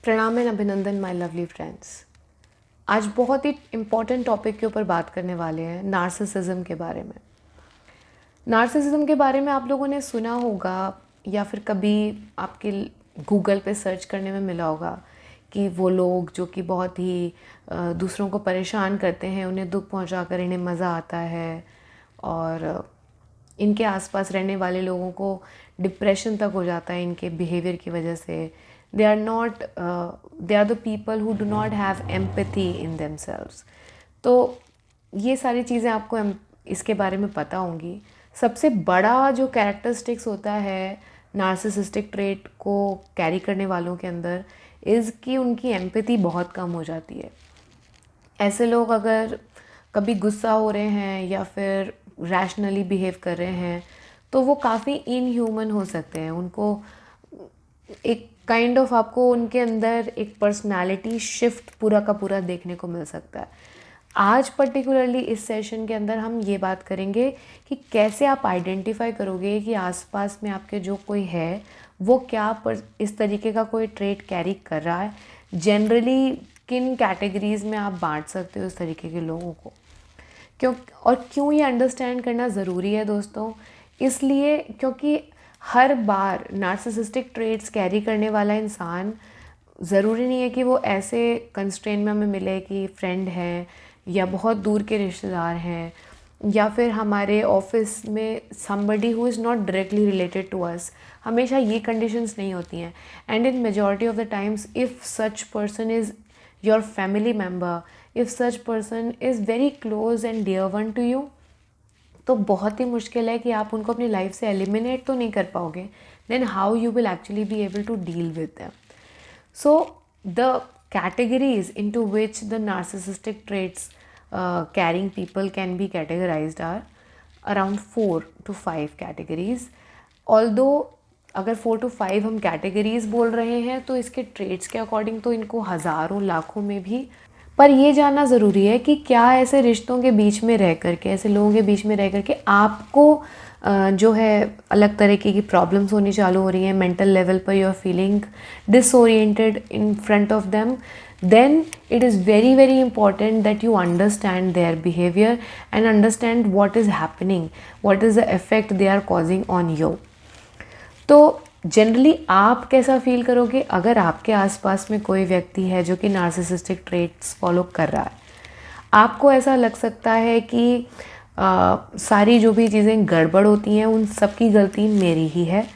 प्रणाम एंड अभिनंदन my lovely friends. आज बहुत ही इम्पॉर्टेंट टॉपिक के ऊपर बात करने वाले हैं, नार्सिसिज्म के बारे में। नार्सिसिज्म के बारे में आप लोगों ने सुना होगा या फिर कभी आपके गूगल पे सर्च करने में मिला होगा कि वो लोग जो कि बहुत ही दूसरों को परेशान करते हैं, उन्हें दुख पहुंचाकर इन्हें मज़ा आता है और इनके आसपास रहने वाले लोगों को डिप्रेशन तक हो जाता है इनके बिहेवियर की वजह से। They are the people who do not have empathy in themselves. तो ये सारी चीज़ें आपको इसके बारे में पता होंगी। सबसे बड़ा जो कैरेक्टरिस्टिक्स होता है नार्सिसिस्टिक ट्रेट को कैरी करने वालों के अंदर इज़ कि उनकी एम्पैथी बहुत कम हो जाती है। ऐसे लोग अगर कभी गुस्सा हो रहे हैं या फिर रैशनली बिहेव कर रहे हैं तो वो काफ़ी इनह्यूमन हो सकते हैं। उनको एक काइंड ऑफ आपको उनके अंदर एक पर्सनालिटी शिफ्ट पूरा का पूरा देखने को मिल सकता है। आज पर्टिकुलरली इस सेशन के अंदर हम ये बात करेंगे कि कैसे आप आइडेंटिफाई करोगे कि आसपास में आपके जो कोई है वो क्या इस तरीके का कोई ट्रेट कैरी कर रहा है। जनरली किन कैटेगरीज में आप बांट सकते हो इस तरीके के लोगों को, क्यों ये अंडरस्टैंड करना ज़रूरी है दोस्तों। इसलिए क्योंकि हर बार नार्सिसिस्टिक ट्रेट्स कैरी करने वाला इंसान ज़रूरी नहीं है कि वो ऐसे कंस्ट्रेन में हमें मिले कि फ्रेंड हैं या बहुत दूर के रिश्तेदार हैं या फिर हमारे ऑफिस में somebody who is not directly related to us। हमेशा ये कंडीशंस नहीं होती हैं। And in majority of the times if such person is your family member, if such person is very close and dear one to you, तो बहुत ही मुश्किल है कि आप उनको अपनी लाइफ से एलिमिनेट तो नहीं कर पाओगे। Then how you will actually be able to deal with them. So the categories into which the narcissistic traits carrying people can be categorized are around 4 to 5 categories। although अगर 4 to 5 हम categories बोल रहे हैं तो इसके traits के according तो इनको हज़ारों लाखों में भी, पर ये जानना ज़रूरी है कि क्या ऐसे रिश्तों के बीच में रह करके, ऐसे लोगों के बीच में रह करके आपको जो है अलग तरीके की प्रॉब्लम्स होनी चालू हो रही हैं मेंटल लेवल पर, you are feeling disoriented in front of them, then it is very very important that you understand their behavior and understand what is happening, what is the effect they are causing on you। तो generally आप कैसा feel करोगे अगर आपके आसपास में कोई व्यक्ति है जो कि नार्सिसिस्टिक ट्रेट्स फॉलो कर रहा है। आपको ऐसा लग सकता है कि सारी जो भी चीज़ें गड़बड़ होती हैं उन सब की गलती मेरी ही है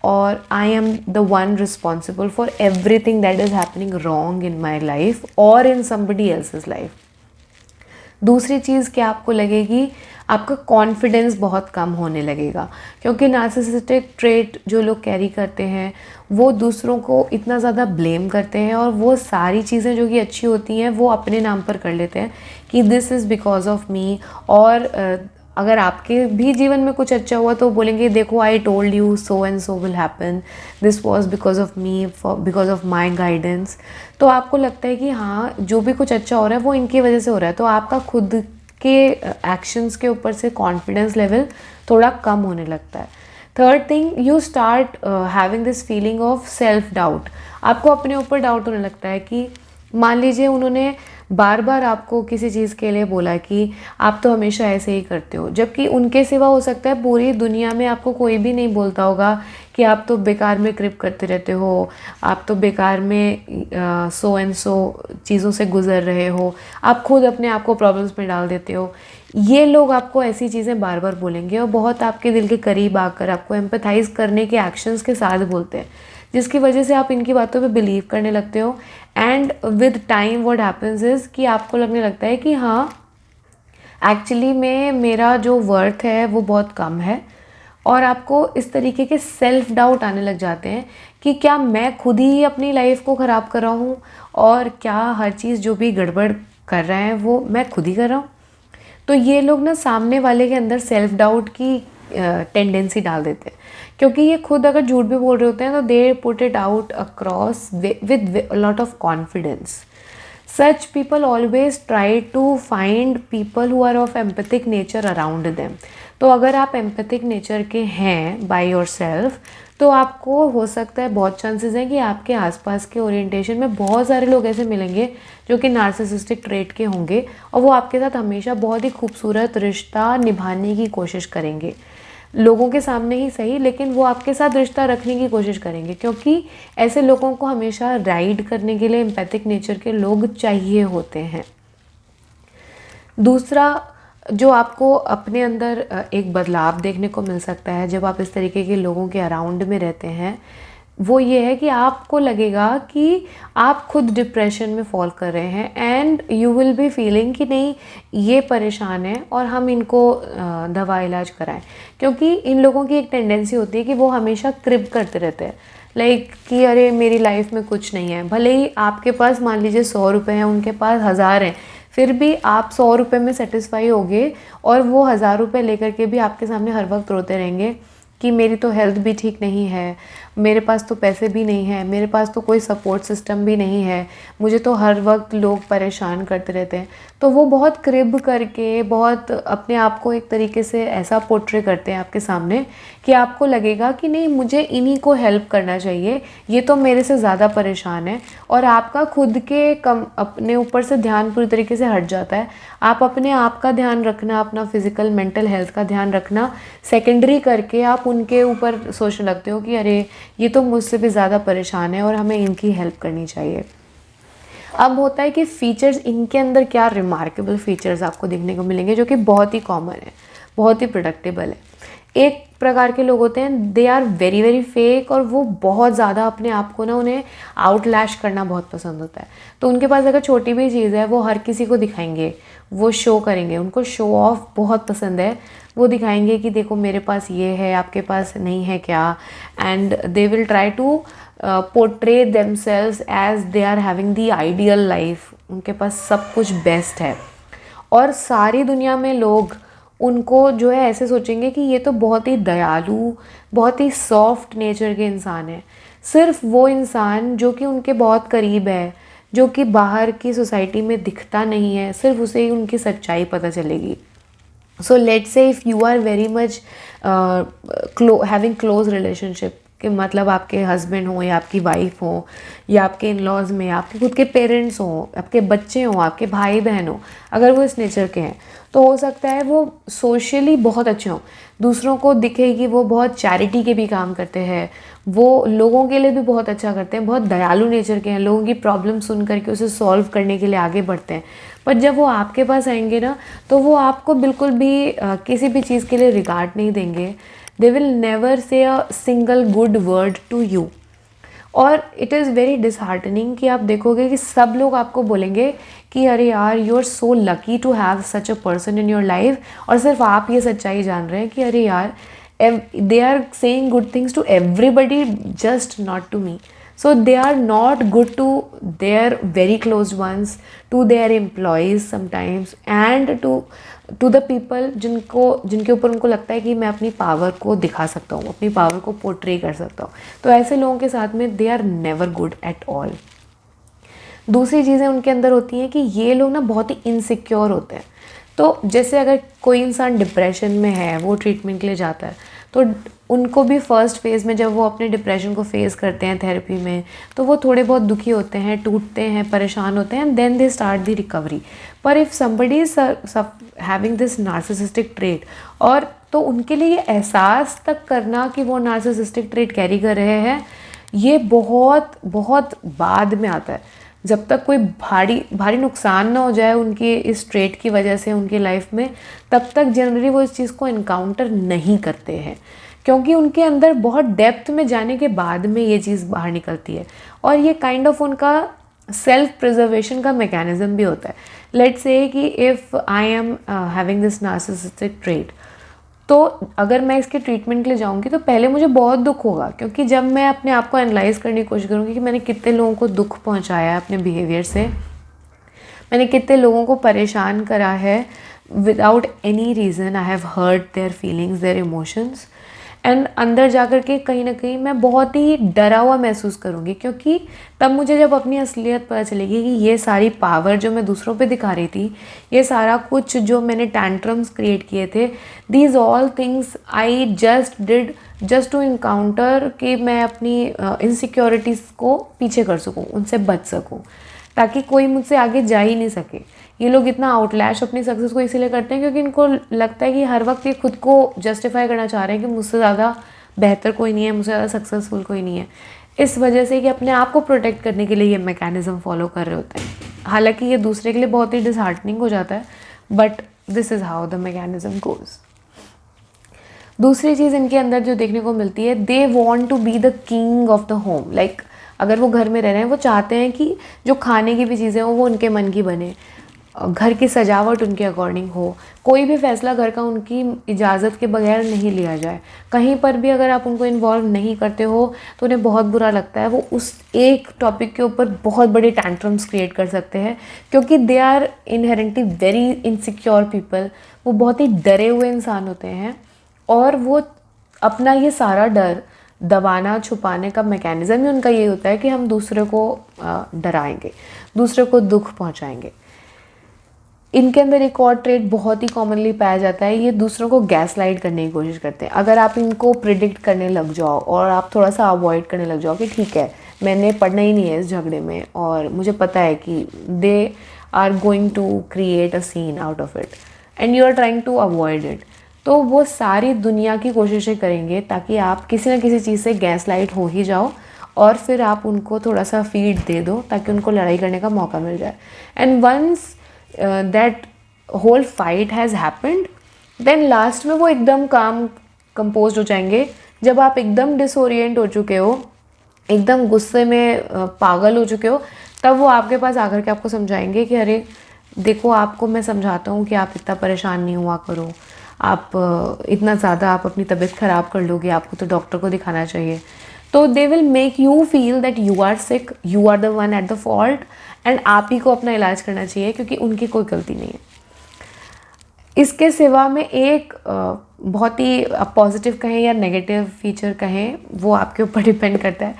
और I am the one responsible for everything that is happening wrong in my life और इन समबडी एल्सेस लाइफ। दूसरी चीज़ क्या आपको लगेगी, आपका कॉन्फिडेंस बहुत कम होने लगेगा, क्योंकि नार्सिसिस्टिक ट्रेट जो लोग कैरी करते हैं वो दूसरों को इतना ज़्यादा ब्लेम करते हैं और वो सारी चीज़ें जो कि अच्छी होती हैं वो अपने नाम पर कर लेते हैं कि this is because of me. और अगर आपके भी जीवन में कुछ अच्छा हुआ तो बोलेंगे देखो I told you so and so will happen, this was because of me, because of my guidance. तो आपको लगता है कि हाँ जो भी कुछ अच्छा हो रहा है वो इनकी वजह से हो रहा है, तो आपका खुद के एक्शंस के ऊपर से कॉन्फिडेंस लेवल थोड़ा कम होने लगता है। Third thing, you start having this feeling of self doubt. आपको अपने ऊपर डाउट होने लगता है कि मान लीजिए उन्होंने बार बार आपको किसी चीज़ के लिए बोला कि आप तो हमेशा ऐसे ही करते हो, जबकि उनके सिवा हो सकता है पूरी दुनिया में आपको कोई भी नहीं बोलता होगा कि आप तो बेकार में क्रिप करते रहते हो, आप तो बेकार में सो एंड सो चीज़ों से गुजर रहे हो, आप खुद अपने आप को प्रॉब्लम्स में डाल देते हो। ये लोग आपको ऐसी चीज़ें बार बार बोलेंगे और बहुत आपके दिल के करीब आकर आपको एम्पैथाइज करने के एक्शंस के साथ बोलते हैं, जिसकी वजह से आप इनकी बातों पे बिलीव करने लगते हो। And with time what happens is कि आपको लगने लगता है कि हाँ एक्चुअली में मेरा जो वर्थ है वो बहुत कम है और आपको इस तरीके के सेल्फ डाउट आने लग जाते हैं कि क्या मैं खुद ही अपनी लाइफ को ख़राब कर रहा हूँ और क्या हर चीज़ जो भी गड़बड़ कर रहे हैं वो मैं खुद ही कर रहा हूँ। तो ये लोग ना सामने वाले के अंदर सेल्फ डाउट की टेंडेंसी डाल देते हैं, क्योंकि ये खुद अगर झूठ भी बोल रहे होते हैं तो they put it out across with lot of confidence. Such people always try to find people who are of empathic nature around them. तो अगर आप एम्पैथिक नेचर के हैं बाय योर सेल्फ तो आपको हो सकता है, बहुत चांसेस हैं कि आपके आसपास के ओरिएंटेशन में बहुत सारे लोग ऐसे मिलेंगे जो कि नार्सिसिस्टिक ट्रेट के होंगे, और वो आपके साथ हमेशा बहुत ही खूबसूरत रिश्ता निभाने की कोशिश करेंगे, लोगों के सामने ही सही, लेकिन वो आपके साथ रिश्ता रखने की कोशिश करेंगे, क्योंकि ऐसे लोगों को हमेशा राइड करने के लिए एम्पैथिक नेचर के लोग चाहिए होते हैं। दूसरा जो आपको अपने अंदर एक बदलाव देखने को मिल सकता है जब आप इस तरीके के लोगों के अराउंड में रहते हैं, वो ये है कि आपको लगेगा कि आप खुद डिप्रेशन में फॉल कर रहे हैं, and you will be feeling कि नहीं, ये परेशान है और हम इनको दवा इलाज कराएं, क्योंकि इन लोगों की एक टेंडेंसी होती है कि वो हमेशा क्रिप करते रहते हैं, लाइक कि अरे मेरी लाइफ में कुछ नहीं है। भले ही आपके पास मान लीजिए 100 रुपये हैं, उनके पास 1000 हैं, फिर भी आप 100 रुपये में सेटिस्फाई होगे, और वो 1000 रुपये लेकर के भी आपके सामने हर वक्त रोते रहेंगे कि मेरी तो हेल्थ भी ठीक नहीं है, मेरे पास तो पैसे भी नहीं है, मेरे पास तो कोई सपोर्ट सिस्टम भी नहीं है, मुझे तो हर वक्त लोग परेशान करते रहते हैं। तो वो बहुत क्रिब करके, बहुत अपने आप को एक तरीके से ऐसा पोर्ट्रे करते हैं आपके सामने कि आपको लगेगा कि नहीं, मुझे इन्हीं को हेल्प करना चाहिए, ये तो मेरे से ज़्यादा परेशान है, और आपका खुद के अपने ऊपर से ध्यान पूरी तरीके से हट जाता है। आप अपने आप का ध्यान रखना, अपना फिजिकल मेंटल हेल्थ का ध्यान रखना सेकेंडरी करके आप उनके ऊपर सोचने लगते हो कि अरे ये तो मुझसे भी ज़्यादा परेशान है और हमें इनकी हेल्प करनी चाहिए। अब होता है कि फ़ीचर्स, इनके अंदर क्या रिमार्केबल फ़ीचर्स आपको देखने को मिलेंगे जो कि बहुत ही कॉमन है, बहुत ही प्रोडक्टेबल है। एक प्रकार के लोग होते हैं, they are very very fake, और वो बहुत ज़्यादा अपने आप को ना, उन्हें आउटलैश करना बहुत पसंद होता है। तो उनके पास अगर छोटी भी चीज़ है वो हर किसी को दिखाएंगे, वो शो करेंगे, उनको शो ऑफ बहुत पसंद है। वो दिखाएंगे कि देखो मेरे पास ये है, आपके पास नहीं है क्या, and they will try to portray themselves as they are having the ideal life, उनके पास सब कुछ बेस्ट है, और सारी दुनिया में लोग उनको जो है ऐसे सोचेंगे कि ये तो बहुत ही दयालु, बहुत ही सॉफ्ट नेचर के इंसान है। सिर्फ वो इंसान जो कि उनके बहुत करीब है, जो कि बाहर की सोसाइटी में दिखता नहीं है, सिर्फ उसे ही उनकी सच्चाई पता चलेगी। So let's say if you are very much having close relationship, कि मतलब आपके हस्बैंड हो या आपकी वाइफ हो या आपके इन लॉज में, आपके खुद के पेरेंट्स हों, आपके बच्चे हों, आपके भाई बहन हों, अगर वो इस नेचर के हैं, तो हो सकता है वो सोशली बहुत अच्छे हों, दूसरों को दिखे कि वो बहुत चैरिटी के भी काम करते हैं, वो लोगों के लिए भी बहुत अच्छा करते हैं, बहुत दयालु नेचर के हैं, लोगों की प्रॉब्लम सुन करके उसे सॉल्व करने के लिए आगे बढ़ते हैं। पर जब वो आपके पास आएंगे ना, तो वो आपको बिल्कुल भी किसी भी चीज़ के लिए रिगार्ड नहीं देंगे। दे will never say a single good word to you. और इट इज़ वेरी डिसहार्टनिंग कि आप देखोगे कि सब लोग आपको बोलेंगे कि अरे यार, you are so lucky to have such a person in your life, और सिर्फ आप ये सच्चाई जान रहे हैं कि अरे यार, they are saying good things to everybody, just not to me. So they are not good to their very close ones, to their employees sometimes, and to the people जिनके ऊपर उनको लगता है कि मैं अपनी पावर को दिखा सकता हूँ, अपनी पावर को पोर्ट्रे कर सकता हूँ। तो ऐसे लोगों के साथ में they are never good at all. दूसरी चीज़ें उनके अंदर होती हैं कि ये लोग ना बहुत ही इनसिक्योर होते हैं। तो जैसे अगर कोई इंसान डिप्रेशन में है, वो ट्रीटमेंट के लिए जाता है, तो उनको भी फर्स्ट फेज़ में जब वो अपने डिप्रेशन को फेस करते हैं थेरेपी में, तो वो थोड़े बहुत दुखी होते हैं, टूटते हैं, परेशान होते हैं, then they start the recovery. पर if somebody is having this narcissistic trait, और तो उनके लिए ये एहसास तक करना कि वो नार्सिसिस्टिक ट्रेट कैरी कर रहे हैं, ये बहुत बहुत बाद में आता है। जब तक कोई भारी नुकसान ना हो जाए उनकी इस ट्रेट की वजह से उनकी लाइफ में, तब तक जनरली वो इस चीज़ को इनकाउंटर नहीं करते हैं, क्योंकि उनके अंदर बहुत डेप्थ में जाने के बाद में ये चीज़ बाहर निकलती है, और ये काइंड ऑफ उनका सेल्फ प्रिजर्वेशन का मैकेनिज्म भी होता है। लेट्स से कि if I am having this narcissistic trait, तो अगर मैं इसके ट्रीटमेंट के लिए जाऊंगी तो पहले मुझे बहुत दुख होगा, क्योंकि जब मैं अपने आप को एनालाइज करने की कोशिश करूँगी कि मैंने कितने लोगों को दुख पहुँचाया है अपने बिहेवियर से, मैंने कितने लोगों को परेशान करा है without any reason, I have hurt their feelings, their emotions, and अंदर जा कर के कहीं ना कहीं मैं बहुत ही डरा हुआ महसूस करूँगी, क्योंकि तब मुझे जब अपनी असलियत पता चलेगी कि ये सारी पावर जो मैं दूसरों पे दिखा रही थी, ये सारा कुछ जो मैंने टैंट्रम्स क्रिएट किए थे, these all things I just did just to encounter कि मैं अपनी इनसिक्योरिटीज़ को पीछे कर सकूँ, उनसे बच सकूँ, ताकि कोई मुझसे आगे जा ही नहीं सके। ये लोग इतना आउटलैश अपनी सक्सेस को इसीलिए करते हैं क्योंकि इनको लगता है कि हर वक्त ये खुद को जस्टिफाई करना चाह रहे हैं कि मुझसे ज़्यादा बेहतर कोई नहीं है, मुझसे ज़्यादा सक्सेसफुल कोई नहीं है। इस वजह से कि अपने आप को प्रोटेक्ट करने के लिए ये मैकेनिज़्म फॉलो कर रहे होते हैं। हालांकि ये दूसरे के लिए बहुत ही डिसहार्टनिंग हो जाता है, but this is how the mechanism goes. दूसरी चीज़ इनके अंदर जो देखने को मिलती है, they want to be the king of the home. Like अगर वो घर में रह रहे हैं, वो चाहते हैं कि जो खाने की भी चीज़ें हो वो उनके मन की बने, घर की सजावट उनके अकॉर्डिंग हो, कोई भी फैसला घर का उनकी इजाज़त के बगैर नहीं लिया जाए। कहीं पर भी अगर आप उनको इन्वॉल्व नहीं करते हो तो उन्हें बहुत बुरा लगता है। वो उस एक टॉपिक के ऊपर बहुत बड़े टैंट्रम्स क्रिएट कर सकते हैं, क्योंकि they are inherently very insecure people. वो बहुत ही डरे हुए इंसान होते हैं और वो अपना ये सारा डर दबाना छुपाने का मैकेनिज़्म ही उनका ये होता है कि हम दूसरे को डराएंगे, दूसरे को दुख पहुंचाएंगे। इनके अंदर एक और ट्रेट बहुत ही कॉमनली पाया जाता है, ये दूसरों को गैसलाइट करने की कोशिश करते हैं। अगर आप इनको प्रिडिक्ट करने लग जाओ और आप थोड़ा सा अवॉइड करने लग जाओ कि ठीक है, मैंने पढ़ना ही नहीं है इस झगड़े में और मुझे पता है कि they are going to create a scene out of it and you are trying to avoid it, तो वो सारी दुनिया की कोशिशें करेंगे ताकि आप किसी ना किसी चीज़ से गैसलाइट हो ही जाओ और फिर आप उनको थोड़ा सा फीड दे दो ताकि उनको लड़ाई करने का मौका मिल जाए। And once that whole fight has happened, then last में वो एकदम काम कंपोज हो जाएंगे। जब आप एकदम डिसोरिएंट हो चुके हो, एकदम गुस्से में पागल हो चुके हो, तब वो आपके पास आकर के आपको समझाएंगे कि अरे देखो, आपको मैं समझाता हूँ कि आप इतना परेशान नहीं हुआ करो, आप इतना ज़्यादा आप अपनी तबीयत ख़राब कर लोगे, आपको तो डॉक्टर को दिखाना चाहिए। तो they will make you feel that you are sick, you are the one at the fault and आप ही को अपना इलाज करना चाहिए क्योंकि उनकी कोई गलती नहीं है। इसके सिवा में एक बहुत ही पॉजिटिव कहें या नेगेटिव फीचर कहें, वो आपके ऊपर डिपेंड करता है,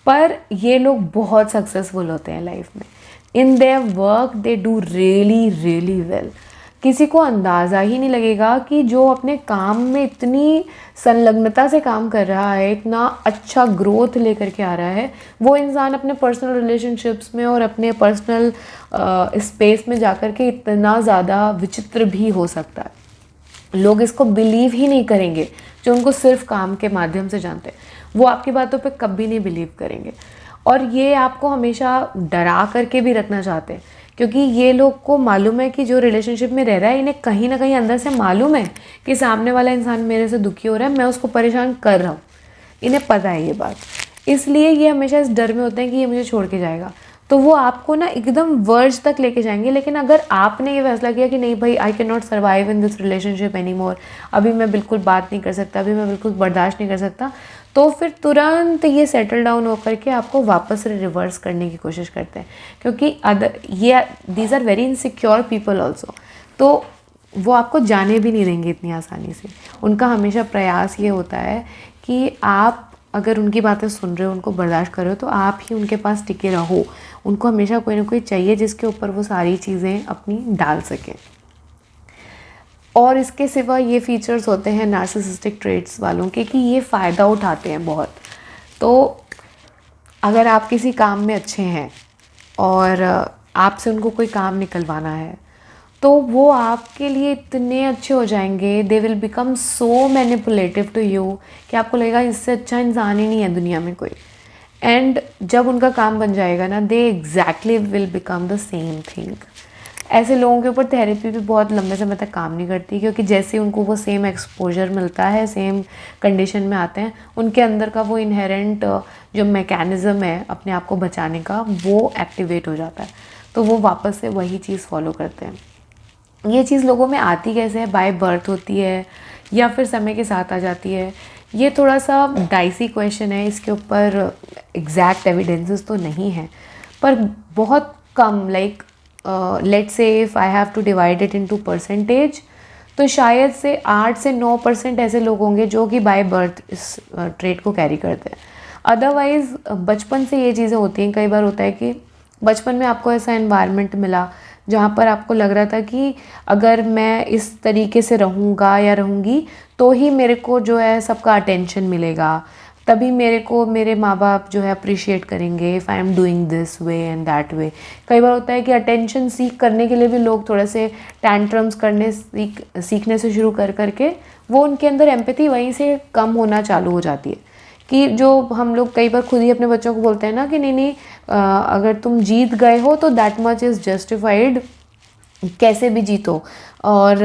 पर ये लोग बहुत सक्सेसफुल होते हैं लाइफ में। In their work they do really really well. किसी को अंदाज़ा ही नहीं लगेगा कि जो अपने काम में इतनी संलग्नता से काम कर रहा है, इतना अच्छा ग्रोथ लेकर के आ रहा है, वो इंसान अपने पर्सनल रिलेशनशिप्स में और अपने पर्सनल स्पेस में जाकर के इतना ज़्यादा विचित्र भी हो सकता है। लोग इसको बिलीव ही नहीं करेंगे जो उनको सिर्फ काम के माध्यम से जानते हैं, वो आपकी बातों पे कभी नहीं बिलीव करेंगे। और ये आपको हमेशा डरा करके भी रखना चाहते हैं, क्योंकि ये लोग को मालूम है कि जो रिलेशनशिप में रह रहा है, इन्हें कहीं ना कहीं अंदर से मालूम है कि सामने वाला इंसान मेरे से दुखी हो रहा है, मैं उसको परेशान कर रहा हूँ। इन्हें पता है ये बात, इसलिए ये हमेशा इस डर में होते हैं कि ये मुझे छोड़ के जाएगा। तो वो आपको ना एकदम वर्ज तक लेके जाएंगे। लेकिन अगर आपने ये फैसला किया कि नहीं भाई, I can not survive in this relationship any more, अभी मैं बिल्कुल बात नहीं कर सकता, अभी मैं बिल्कुल बर्दाश्त नहीं कर सकता, तो फिर तुरंत ये सेटल डाउन होकर के आपको वापस रिवर्स करने की कोशिश करते हैं, क्योंकि these are very insecure people also. तो वो आपको जाने भी नहीं देंगे इतनी आसानी से। उनका हमेशा प्रयास ये होता है कि आप अगर उनकी बातें सुन रहे हो, उनको बर्दाश्त कर रहे हो, तो आप ही उनके पास टिके रहो। उनको हमेशा कोई ना कोई चाहिए जिसके ऊपर वो सारी चीज़ें अपनी डाल सकें। और इसके सिवा ये फीचर्स होते हैं नार्सिसिस्टिक ट्रेट्स वालों के कि ये फ़ायदा उठाते हैं बहुत। तो अगर आप किसी काम में अच्छे हैं और आपसे उनको कोई काम निकलवाना है, तो वो आपके लिए इतने अच्छे हो जाएंगे, they will become so manipulative to you कि आपको लगेगा इससे अच्छा इंसान ही नहीं है दुनिया में कोई। एंड जब उनका काम बन जाएगा ना, दे exactly will become the same thing. ऐसे लोगों के ऊपर थेरेपी भी बहुत लंबे समय तक काम नहीं करती, क्योंकि जैसे उनको वो सेम एक्सपोजर मिलता है, सेम कंडीशन में आते हैं, उनके अंदर का वो इनहेरेंट जो मैकेनिज़्म है अपने आप को बचाने का, वो एक्टिवेट हो जाता है। तो वो वापस से वही चीज़ फॉलो करते हैं। ये चीज़ लोगों में आती कैसे है? बाय बर्थ होती है या फिर समय के साथ आ जाती है? ये थोड़ा सा डाइसी क्वेश्चन है, इसके ऊपर एग्जैक्ट एविडेंसेस तो नहीं है, पर बहुत कम, like let's say if I have to divide it into percentage, तो शायद से 8 से 9% ऐसे लोग होंगे जो कि बाय बर्थ इस ट्रेट को कैरी करते हैं। अदरवाइज़ बचपन से ये चीज़ें होती हैं। कई बार होता है कि बचपन में आपको ऐसा एनवायरनमेंट मिला जहाँ पर आपको लग रहा था कि अगर मैं इस तरीके से रहूँगा या रहूँगी तो ही मेरे को जो है सबका अटेंशन मिलेगा, तभी मेरे को मेरे माँ बाप जो है अप्रिशिएट करेंगे if I am doing this way and that way. कई बार होता है कि अटेंशन सीख करने के लिए भी लोग थोड़े से टैंट्रम्स करने सीखने से शुरू कर करके वो उनके अंदर एम्पैथी वहीं से कम होना चालू हो जाती है। कि जो हम लोग कई बार खुद ही अपने बच्चों को बोलते हैं ना कि नहीं नहीं, अगर तुम जीत गए हो तो दैट मच इज़ जस्टिफाइड, कैसे भी जीतो। और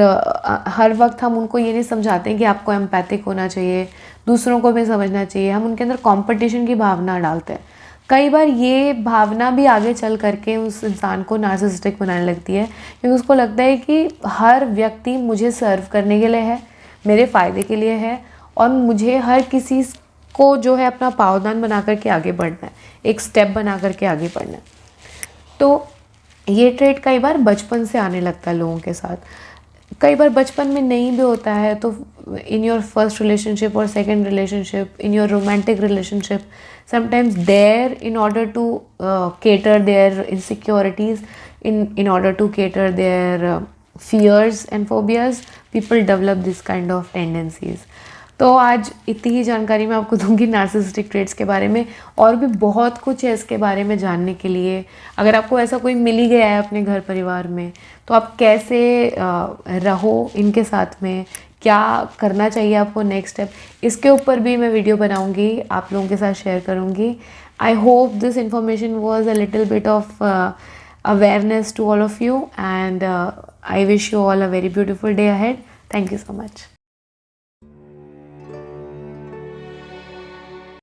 हर वक्त हम उनको ये नहीं समझाते हैं कि आपको एम्पैथिक होना चाहिए, दूसरों को भी समझना चाहिए। हम उनके अंदर कंपटीशन की भावना डालते हैं। कई बार ये भावना भी आगे चल करके उस इंसान को नार्सिसिस्टिक बनाने लगती है, क्योंकि उसको लगता है कि हर व्यक्ति मुझे सर्व करने के लिए है, मेरे फ़ायदे के लिए है, और मुझे हर किसी को जो है अपना पावदान बना करके आगे बढ़ना है, एक स्टेप बना करके आगे बढ़ना है। तो ये ट्रेट कई बार बचपन से आने लगता है लोगों के साथ। कई बार बचपन में नहीं भी होता है तो इन योर फर्स्ट रिलेशनशिप और second relationship, in your romantic relationship, sometimes there in order to cater their insecurities, in order to cater their fears and phobias, people develop this kind of tendencies. तो आज इतनी ही जानकारी मैं आपको दूंगी narcissistic traits के बारे में, और भी बहुत कुछ है इसके बारे में जानने के लिए। अगर आपको ऐसा कोई मिल ही गया है अपने घर परिवार में तो आप कैसे रहो इनके साथ में, क्या करना चाहिए आपको नेक्स्ट स्टेप, इसके ऊपर भी मैं वीडियो बनाऊंगी, आप लोगों के साथ शेयर करूंगी। I hope this information was a little bit of awareness to all of you, and I wish you all a very beautiful day ahead. Thank you so much.